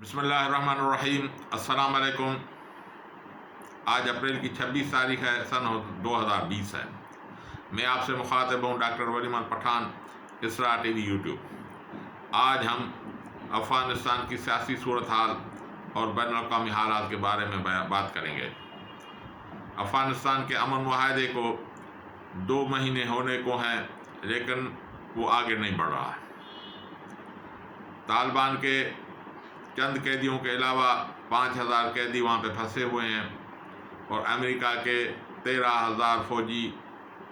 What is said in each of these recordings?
بسم اللہ الرحمن الرحیم۔ السلام علیکم۔ آج اپریل کی 26 تاریخ ہے، سن 2020 ہے۔ میں آپ سے مخاطب ہوں ڈاکٹر ولیمان پٹھان، اسرا ٹی وی یوٹیوب۔ آج ہم افغانستان کی سیاسی صورتحال اور بین الاقوامی حالات کے بارے میں بات کریں گے۔ افغانستان کے امن معاہدے کو 2 مہینے ہونے کو ہیں، لیکن وہ آگے نہیں بڑھ رہا ہے۔ طالبان کے چند قیدیوں کے علاوہ 5000 قیدی وہاں پہ پھنسے ہوئے ہیں، اور امریکہ کے 13,000 فوجی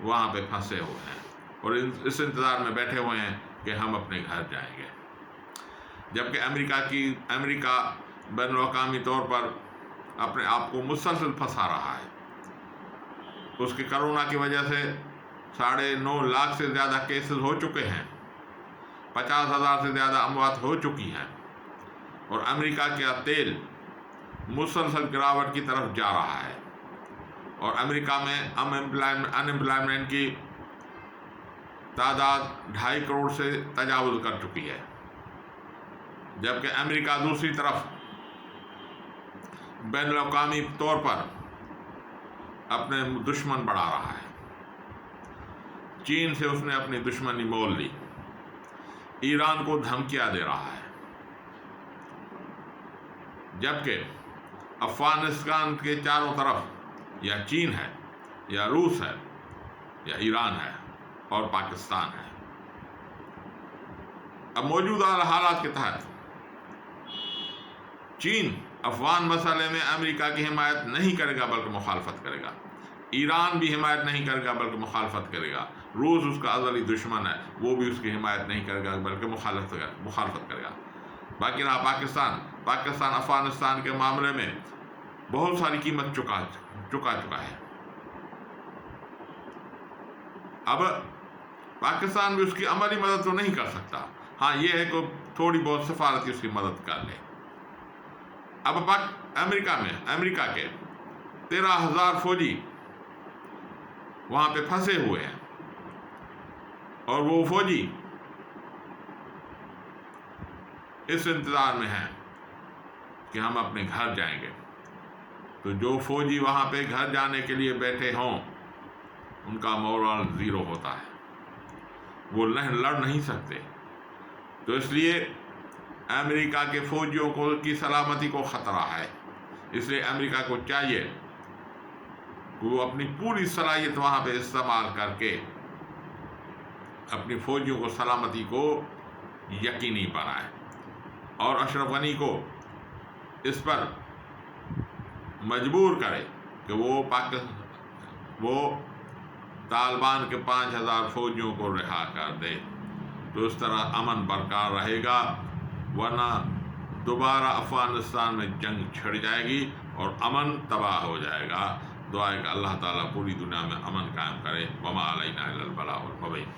وہاں پہ پھنسے ہوئے ہیں، اور اس انتظار میں بیٹھے ہوئے ہیں کہ ہم اپنے گھر جائیں گے۔ جبکہ امریکہ بین الاقوامی طور پر اپنے آپ کو مسلسل پھنسا رہا ہے۔ اس کے کرونا کی وجہ سے 9.5 لاکھ سے زیادہ کیسز ہو چکے ہیں، 50,000 سے زیادہ اموات ہو چکی ہیں، اور امریکہ کا تیل مسلسل گراوٹ کی طرف جا رہا ہے، اور امریکہ میں انمپلائمنٹ کی تعداد 2.5 کروڑ سے تجاوز کر چکی ہے۔ جبکہ امریکہ دوسری طرف بین الاقوامی طور پر اپنے دشمن بڑھا رہا ہے۔ چین سے اس نے اپنی دشمنی مول لی، ایران کو دھمکیاں دے رہا ہے۔ جبکہ افغانستان کے چاروں طرف یا چین ہے، یا روس ہے، یا ایران ہے، اور پاکستان ہے۔ اب موجودہ حالات کے تحت چین افغان مسئلے میں امریکہ کی حمایت نہیں کرے گا بلکہ مخالفت کرے گا۔ ایران بھی حمایت نہیں کرے گا بلکہ مخالفت کرے گا۔ روس اس کا ازلی دشمن ہے، وہ بھی اس کی حمایت نہیں کرے گا بلکہ مخالفت کرے گا۔ باقی رہا پاکستان افغانستان کے معاملے میں بہت ساری قیمت چکا ہے۔ اب پاکستان بھی اس کی عملی مدد تو نہیں کر سکتا، ہاں یہ ہے کہ تھوڑی بہت سفارتی اس کی مدد کر لے۔ اب امریکہ کے 13,000 فوجی وہاں پہ پھنسے ہوئے ہیں، اور وہ فوجی اس انتظار میں ہیں کہ ہم اپنے گھر جائیں گے۔ تو جو فوجی وہاں پہ گھر جانے کے لیے بیٹھے ہوں، ان کا مورال 0 ہوتا ہے، وہ لڑ نہیں سکتے۔ تو اس لیے امریکہ کے فوجیوں کی سلامتی کو خطرہ ہے۔ اس لیے امریکہ کو چاہیے کہ وہ اپنی پوری صلاحیت وہاں پہ استعمال کر کے اپنی فوجیوں کو سلامتی کو یقینی بنائے، اور اشرف غنی کو اس پر مجبور کرے کہ وہ طالبان کے 5,000 فوجیوں کو رہا کر دے۔ تو اس طرح امن برقرار رہے گا، ورنہ دوبارہ افغانستان میں جنگ چھڑ جائے گی اور امن تباہ ہو جائے گا۔ دعا ہے کہ اللہ تعالیٰ پوری دنیا میں امن قائم کرے۔ وما علینا الا البلاغ المبین۔